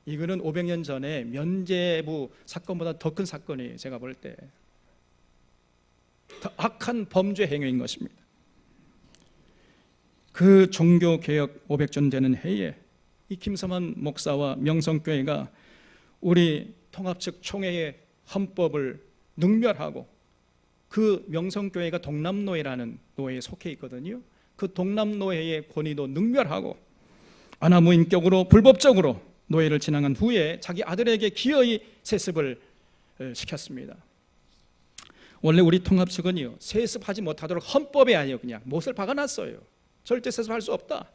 이거는 500년 전에 면죄부 사건보다 더 큰 사건이에요. 제가 볼 때 더 악한 범죄 행위인 것입니다. 그 종교개혁 500주년 되는 해에 이 김서만 목사와 명성교회가 우리 통합측 총회의 헌법을 능멸하고 그 명성교회가 동남노회라는 노회에 속해 있거든요. 그 동남노회의 권위도 능멸하고 아나무인격으로 불법적으로 노예를 진행한 후에 자기 아들에게 기어이 세습을 시켰습니다. 원래 우리 통합측은요 세습하지 못하도록 헌법에 아니요 그냥 못을 박아놨어요. 절대 세습할 수 없다.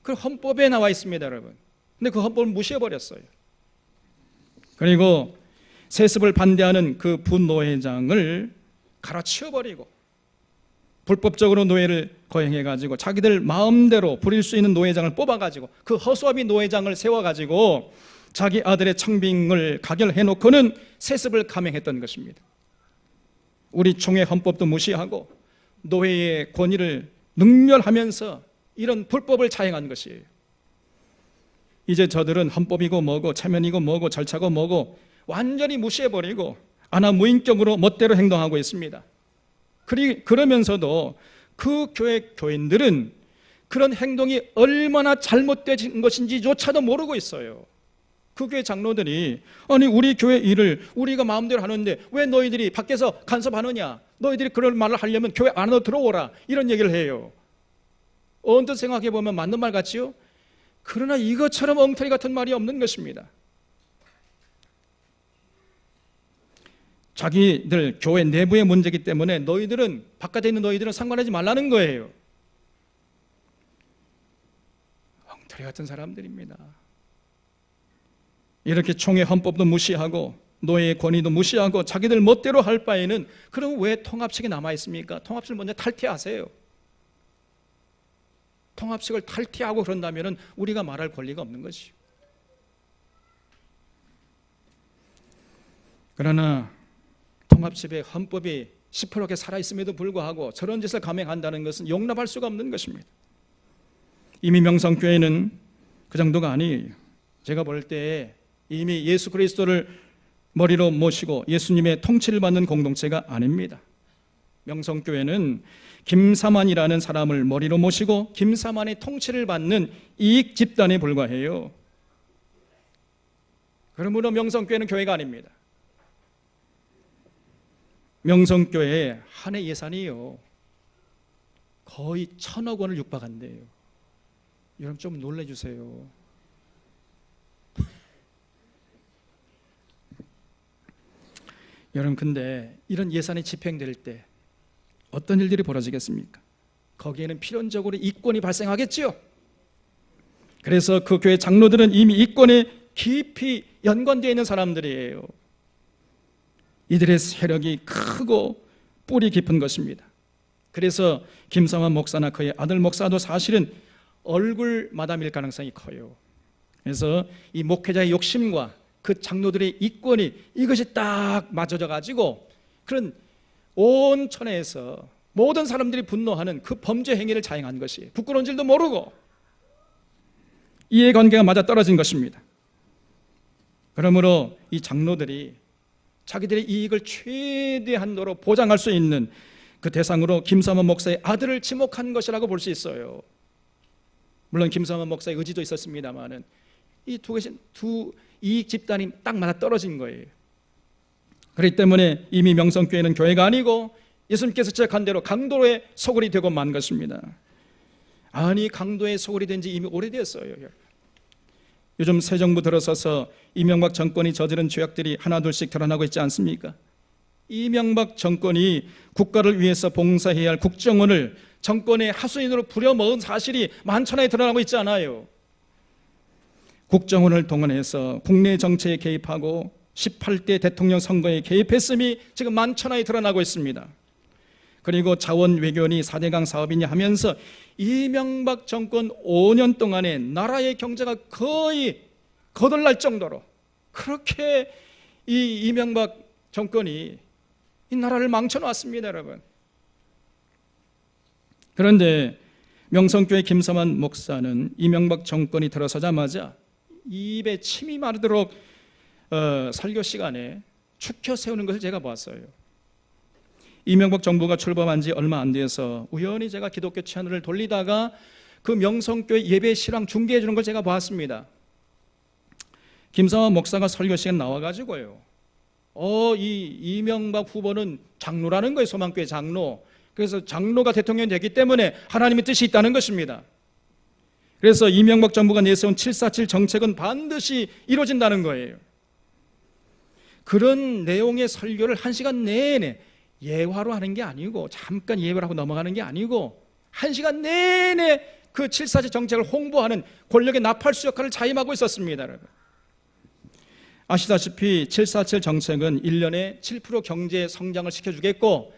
그 헌법에 나와 있습니다, 여러분. 근데 그 헌법을 무시해버렸어요. 그리고 세습을 반대하는 그 분노회장을 갈아치워버리고 불법적으로 노예를 거행해가지고 자기들 마음대로 부릴 수 있는 노회장을 뽑아가지고 그 허수아비 노회장을 세워가지고 자기 아들의 청빙을 가결해놓고는 세습을 감행했던 것입니다. 우리 총회 헌법도 무시하고 노회의 권위를 능멸하면서 이런 불법을 자행한 것이에요. 이제 저들은 헌법이고 뭐고 체면이고 뭐고 절차고 뭐고 완전히 무시해버리고 아나무인격으로 멋대로 행동하고 있습니다. 그러면서도 그 교회 교인들은 그런 행동이 얼마나 잘못된 것인지조차도 모르고 있어요. 그 교회 장로들이 아니 우리 교회 일을 우리가 마음대로 하는데 왜 너희들이 밖에서 간섭하느냐, 너희들이 그런 말을 하려면 교회 안으로 들어오라, 이런 얘기를 해요. 언뜻 생각해 보면 맞는 말 같지요? 그러나 이것처럼 엉터리 같은 말이 없는 것입니다. 자기들 교회 내부의 문제이기 때문에 너희들은, 바깥에 있는 너희들은 상관하지 말라는 거예요. 엉터리 같은 사람들입니다. 이렇게 총회 헌법도 무시하고 노예의 권위도 무시하고 자기들 멋대로 할 바에는 그럼 왜 통합식이 남아 있습니까? 통합식을 먼저 탈퇴하세요. 통합식을 탈퇴하고 그런다면 우리가 말할 권리가 없는 것이죠. 그러나 통합집의 헌법이 시퍼렇게 살아있음에도 불구하고 저런 짓을 감행한다는 것은 용납할 수가 없는 것입니다. 이미 명성교회는 그 정도가 아니에요. 제가 볼 때 이미 예수 그리스도를 머리로 모시고 예수님의 통치를 받는 공동체가 아닙니다. 명성교회는 김사만이라는 사람을 머리로 모시고 김사만의 통치를 받는 이익 집단에 불과해요. 그러므로 명성교회는 교회가 아닙니다. 명성교회의 한 해 예산이요 거의 1,000억 원을 육박한대요. 여러분 좀 놀래주세요. 여러분, 근데 이런 예산이 집행될 때 어떤 일들이 벌어지겠습니까? 거기에는 필연적으로 이권이 발생하겠지요. 그래서 그 교회 장로들은 이미 이권에 깊이 연관되어 있는 사람들이에요. 이들의 세력이 크고 뿌리 깊은 것입니다. 그래서 김사만 목사나 그의 아들 목사도 사실은 얼굴 마담일 가능성이 커요. 그래서 이 목회자의 욕심과 그 장로들의 이권이 이것이 딱 맞아져 가지고 그런 온 천하에서 모든 사람들이 분노하는 그 범죄 행위를 자행한 것이 부끄러운 줄도 모르고 이해관계가 맞아떨어진 것입니다. 그러므로 이 장로들이 자기들의 이익을 최대한도로 보장할 수 있는 그 대상으로 김사만 목사의 아들을 지목한 것이라고 볼 수 있어요. 물론 김사만 목사의 의지도 있었습니다만은 이 두 이익 집단이 딱 맞아떨어진 거예요. 그렇기 때문에 이미 명성교회는 교회가 아니고 예수님께서 지적한 대로 강도의 소굴이 되고 만 것입니다. 아니, 강도의 소굴이 된 지 이미 오래됐어요. 요즘 새 정부 들어서서 이명박 정권이 저지른 죄악들이 하나둘씩 드러나고 있지 않습니까? 이명박 정권이 국가를 위해서 봉사해야 할 국정원을 정권의 하수인으로 부려먹은 사실이 만천하에 드러나고 있지 않아요. 국정원을 동원해서 국내 정치에 개입하고 18대 대통령 선거에 개입했음이 지금 만천하에 드러나고 있습니다. 그리고 자원 외교원이 4대강 사업이냐 하면서 이명박 정권 5년 동안에 나라의 경제가 거의 거덜날 정도로 그렇게 이 이명박 정권이 이 나라를 망쳐놨습니다, 여러분. 그런데 명성교회 김사만 목사는 이명박 정권이 들어서자마자 입에 침이 마르도록 설교 시간에 축혀 세우는 것을 제가 보았어요. 이명박 정부가 출범한 지 얼마 안 돼서 우연히 제가 기독교 채널을 돌리다가 그 명성교회 예배 실황 중계해 주는 걸 제가 보았습니다. 김사만 목사가 설교 시간에 나와가지고요, 이 이명박 후보는 장로라는 거예요. 소망교회 장로. 그래서 장로가 대통령이 됐기 때문에 하나님의 뜻이 있다는 것입니다. 그래서 이명박 정부가 내세운 747 정책은 반드시 이루어진다는 거예요. 그런 내용의 설교를 1시간 내내 예화로 하는 게 아니고, 잠깐 예화를 하고 넘어가는 게 아니고 1시간 내내 그 747 정책을 홍보하는 권력의 나팔수 역할을 자임하고 있었습니다, 여러분. 아시다시피 747 정책은 1년에 7% 경제 성장을 시켜주겠고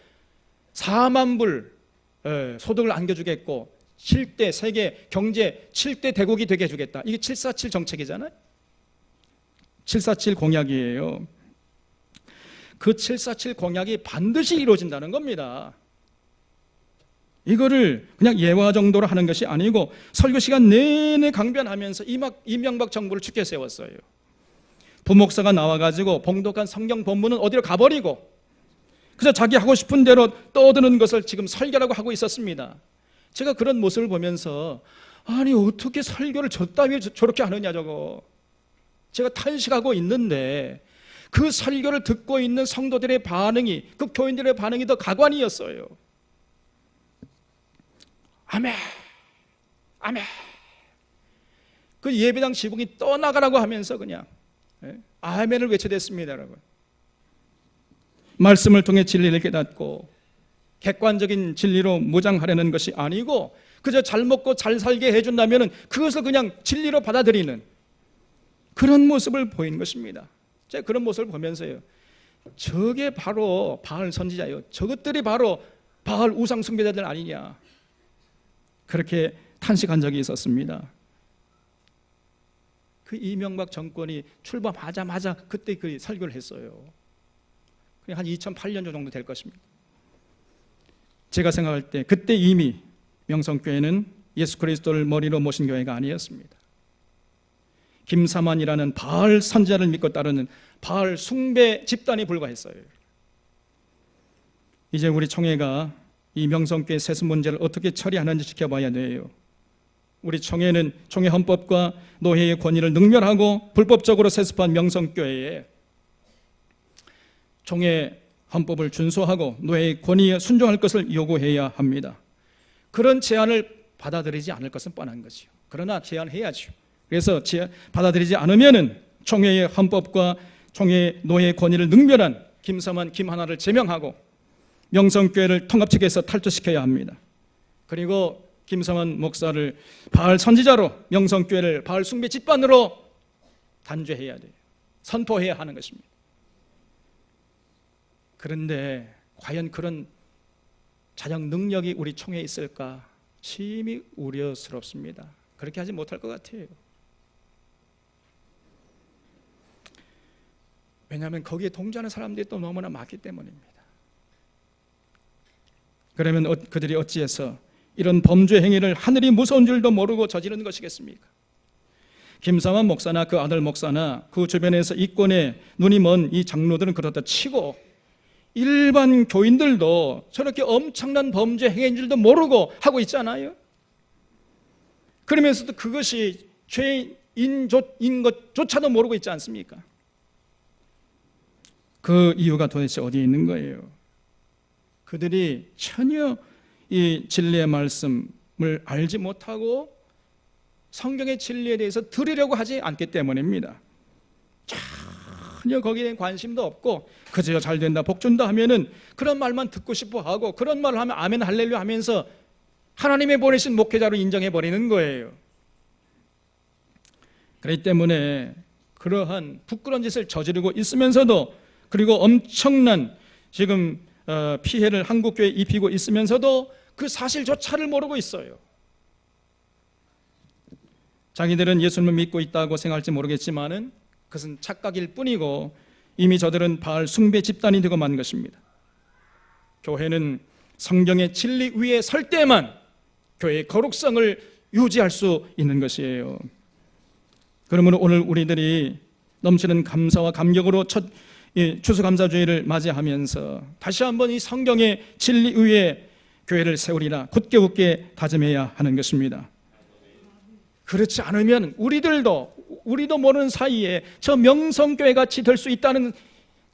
4만 불 소득을 안겨주겠고 7대 세계 경제 7대 대국이 되게 해주겠다. 이게 747 정책이잖아요. 747 공약이에요. 그 747 공약이 반드시 이루어진다는 겁니다. 이거를 그냥 예화 정도로 하는 것이 아니고 설교 시간 내내 강변하면서 이명박 정부를 축켜 세웠어요. 부목사가 나와가지고 봉독한 성경 본문은 어디로 가버리고 그래서 자기 하고 싶은 대로 떠드는 것을 지금 설교라고 하고 있었습니다. 제가 그런 모습을 보면서 아니 어떻게 설교를 저따위 저렇게 하느냐 저거. 제가 탄식하고 있는데 그 설교를 듣고 있는 성도들의 반응이, 그 교인들의 반응이 더 가관이었어요. 아멘, 아멘. 그 예배당 지붕이 떠나가라고 하면서 그냥 아멘을 외쳐댔습니다, 여러분. 말씀을 통해 진리를 깨닫고 객관적인 진리로 무장하려는 것이 아니고 그저 잘 먹고 잘 살게 해준다면 그것을 그냥 진리로 받아들이는 그런 모습을 보인 것입니다. 제가 그런 모습을 보면서요, 저게 바로 바알 선지자예요. 저것들이 바로 바알 우상 숭배자들 아니냐, 그렇게 탄식한 적이 있었습니다. 그 이명박 정권이 출범하자마자 그때 그 설교를 했어요. 한 2008년 정도 될 것입니다. 제가 생각할 때 그때 이미 명성교회는 예수 그리스도를 머리로 모신 교회가 아니었습니다. 김사만이라는 바알 선지자를 믿고 따르는 바알 숭배 집단이 불과했어요. 이제 우리 총회가 이 명성교회 세습 문제를 어떻게 처리하는지 지켜봐야 돼요. 우리 총회는 총회 헌법과 노회의 권위를 능멸하고 불법적으로 세습한 명성교회에 총회 헌법을 준수하고 노회의 권위에 순종할 것을 요구해야 합니다. 그런 제안을 받아들이지 않을 것은 뻔한 거죠. 그러나 제안해야죠. 그래서 받아들이지 않으면은 총회의 헌법과 총회 노회의 권위를 능멸한 김사만, 김하나를 제명하고 명성교회를 통합측에서 탈퇴시켜야 합니다. 그리고 김사만 목사를 바알 선지자로 명성교회를 바알 숭배 집단으로 단죄해야 돼요. 선포해야 하는 것입니다. 그런데 과연 그런 자정 능력이 우리 총회에 있을까 심히 우려스럽습니다. 그렇게 하지 못할 것 같아요. 왜냐하면 거기에 동조하는 사람들이 또 너무나 많기 때문입니다. 그러면 그들이 어찌해서 이런 범죄 행위를 하늘이 무서운 줄도 모르고 저지르는 것이겠습니까? 김사만 목사나 그 아들 목사나 그 주변에서 이권에 눈이 먼 이 장로들은 그렇다 치고 일반 교인들도 저렇게 엄청난 범죄 행위인 줄도 모르고 하고 있잖아요. 그러면서도 그것이 죄인 것조차도 모르고 있지 않습니까? 그 이유가 도대체 어디에 있는 거예요? 그들이 전혀 이 진리의 말씀을 알지 못하고 성경의 진리에 대해서 들으려고 하지 않기 때문입니다. 전혀 거기에 대한 관심도 없고 그저 잘 된다 복 준다 하면은 그런 말만 듣고 싶어 하고 그런 말을 하면 아멘 할렐루야 하면서 하나님의 보내신 목회자로 인정해 버리는 거예요. 그렇기 때문에 그러한 부끄러운 짓을 저지르고 있으면서도, 그리고 엄청난 지금 피해를 한국교회에 입히고 있으면서도 그 사실조차를 모르고 있어요. 자기들은 예수님을 믿고 있다고 생각할지 모르겠지만은 그것은 착각일 뿐이고 이미 저들은 바알 숭배 집단이 되고 만 것입니다. 교회는 성경의 진리 위에 설 때만 교회의 거룩성을 유지할 수 있는 것이에요. 그러므로 오늘 우리들이 넘치는 감사와 감격으로 첫 추수감사주의를 맞이하면서 다시 한번 이 성경의 진리 위에 교회를 세우리라 굳게 다짐해야 하는 것입니다. 그렇지 않으면 우리도 모르는 사이에 저 명성교회 같이 될 수 있다는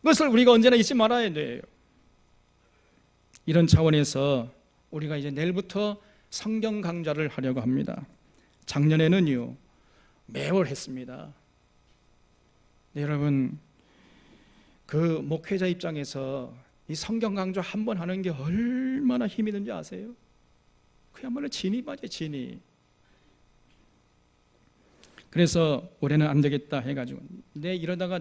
것을 우리가 언제나 잊지 말아야 돼요. 이런 차원에서 우리가 이제 내일부터 성경 강좌를 하려고 합니다. 작년에는요 매월 했습니다. 네, 여러분 그 목회자 입장에서 이 성경 강좌 한 번 하는 게 얼마나 힘이 드는지 아세요? 그야말로 진이 맞아요, 진이. 그래서 올해는 안 되겠다 해가지고 이러다가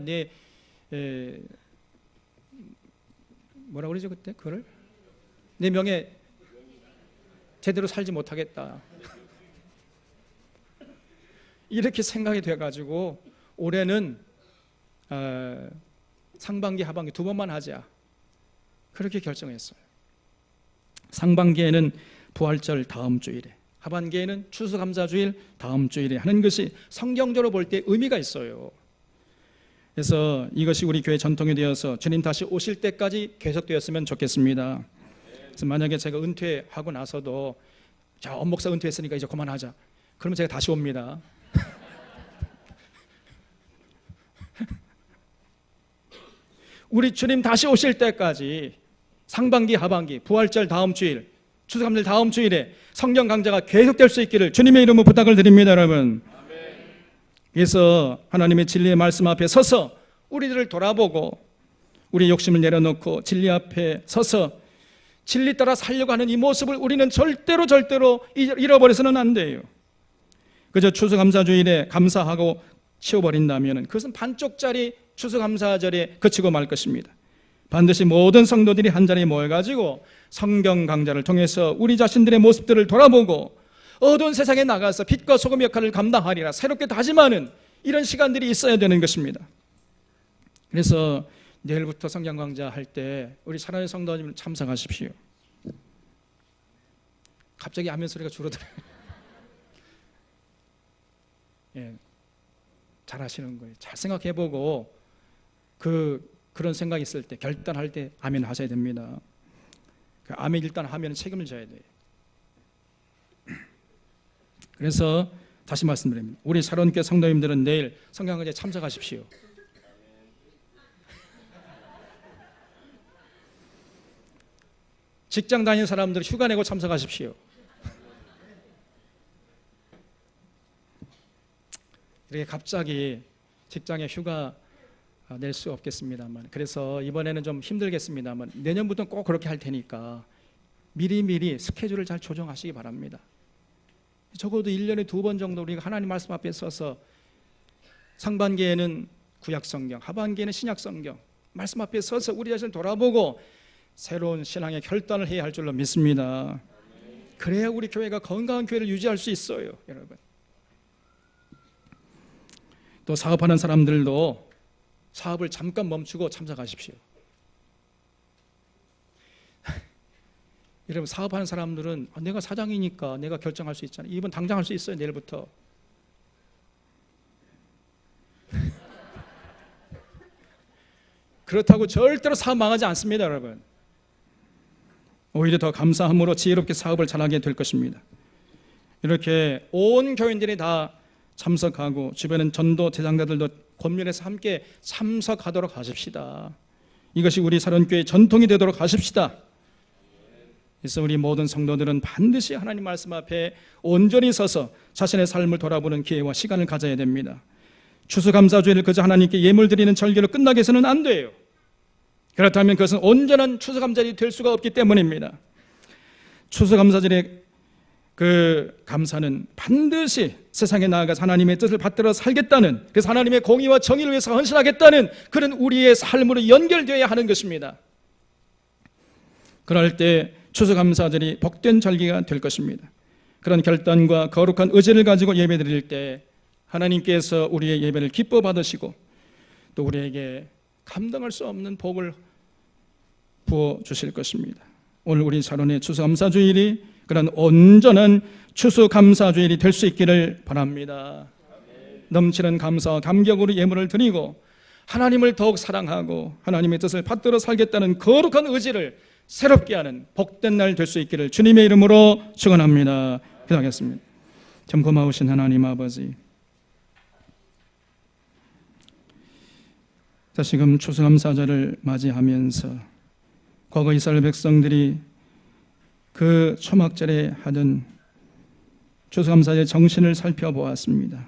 뭐라 그러죠 그때 그걸? 내 명예 제대로 살지 못하겠다 이렇게 생각이 돼가지고 올해는 상반기 하반기 두 번만 하자 그렇게 결정했어요. 상반기에는 부활절 다음 주일에, 하반기에는 추수감사주일 다음 주일에 하는 것이 성경적으로 볼 때 의미가 있어요. 그래서 이것이 우리 교회 전통이 되어서 주님 다시 오실 때까지 계속되었으면 좋겠습니다. 그래서 만약에 제가 은퇴하고 나서도 자, 엄목사 은퇴했으니까 이제 그만하자. 그러면 제가 다시 옵니다. 우리 주님 다시 오실 때까지 상반기, 하반기, 부활절 다음 주일, 추수감사절 다음 주일에 성경 강좌가 계속될 수 있기를 주님의 이름으로 부탁을 드립니다, 여러분. 그래서 하나님의 진리의 말씀 앞에 서서 우리들을 돌아보고 우리의 욕심을 내려놓고 진리 앞에 서서 진리 따라 살려고 하는 이 모습을 우리는 절대로 잃어버려서는 안 돼요. 그저 추수감사주일에 감사하고 치워버린다면 그것은 반쪽짜리 추수감사절에 그치고 말 것입니다. 반드시 모든 성도들이 한자리에 모여가지고 성경 강좌를 통해서 우리 자신들의 모습들을 돌아보고 어두운 세상에 나가서 빛과 소금 역할을 감당하리라 새롭게 다짐하는 이런 시간들이 있어야 되는 것입니다. 그래서 내일부터 성경 강좌 할 때 우리 사랑하는 성도님 참석하십시오. 갑자기 아멘 소리가 줄어들어요. 예, 잘 하시는 거예요. 잘 생각해보고 그런 생각이 있을 때 결단할 때 아멘 하셔야 됩니다. 그 아멘 일단 하면 책임을 져야 돼요. 그래서 다시 말씀드립니다. 우리 사랑교회 성도님들은 내일 성경 강좌에 참석하십시오. 직장 다니는 사람들 휴가 내고 참석하십시오. 이렇게 갑자기 직장에 휴가 낼 수 없겠습니다만, 그래서 이번에는 좀 힘들겠습니다만 내년부터는 꼭 그렇게 할 테니까 미리미리 스케줄을 잘 조정하시기 바랍니다. 적어도 1년에 2번 정도 우리가 하나님 말씀 앞에 서서 상반기에는 구약성경, 하반기에는 신약성경 말씀 앞에 서서 우리 자신을 돌아보고 새로운 신앙의 결단을 해야 할 줄로 믿습니다. 그래야 우리 교회가 건강한 교회를 유지할 수 있어요, 여러분. 또 사업하는 사람들도 사업을 잠깐 멈추고 참석하십시오. 여러분, 사업하는 사람들은 내가 사장이니까 내가 결정할 수 있잖아요. 이번 당장 할 수 있어요, 내일부터. 그렇다고 절대로 사업 망하지 않습니다, 여러분. 오히려 더 감사함으로 지혜롭게 사업을 잘하게 될 것입니다. 이렇게 온 교인들이 다 참석하고 주변은 전도 대장자들도 권면해서 함께 참석하도록 하십시다. 이것이 우리 사랑교회의 전통이 되도록 하십시다. 그래서 우리 모든 성도들은 반드시 하나님 말씀 앞에 온전히 서서 자신의 삶을 돌아보는 기회와 시간을 가져야 됩니다. 추수감사주일을 그저 하나님께 예물 드리는 절기로 끝나게 해서는 안 돼요. 그렇다면 그것은 온전한 추수감사절이 될 수가 없기 때문입니다. 추수감사절의 그 감사는 반드시 세상에 나아가서 하나님의 뜻을 받들어 살겠다는, 그래서 하나님의 공의와 정의를 위해서 헌신하겠다는 그런 우리의 삶으로 연결되어야 하는 것입니다. 그럴 때 추수감사절이 복된 절기가 될 것입니다. 그런 결단과 거룩한 의지를 가지고 예배드릴 때 하나님께서 우리의 예배를 기뻐 받으시고 또 우리에게 감당할 수 없는 복을 부어 주실 것입니다. 오늘 우리 사론의 추수감사주일이 그런 온전한 추수감사주일이 될 수 있기를 바랍니다. 넘치는 감사와 감격으로 예물을 드리고 하나님을 더욱 사랑하고 하나님의 뜻을 받들어 살겠다는 거룩한 의지를 새롭게 하는 복된 날 될 수 있기를 주님의 이름으로 축원합니다. 기도하겠습니다. 참 고마우신 하나님 아버지, 다시금 추수감사절을 맞이하면서 과거 이스라엘 백성들이 그 초막절에 하던 추수감사절의 정신을 살펴보았습니다.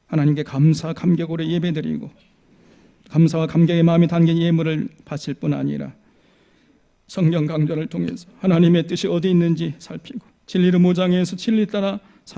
하나님께 감사 감격으로 예배드리고 감사와 감격의 마음이 담긴 예물을 바칠 뿐 아니라 성경 강좌를 통해서 하나님의 뜻이 어디 있는지 살피고 진리를 모장해서 진리 따라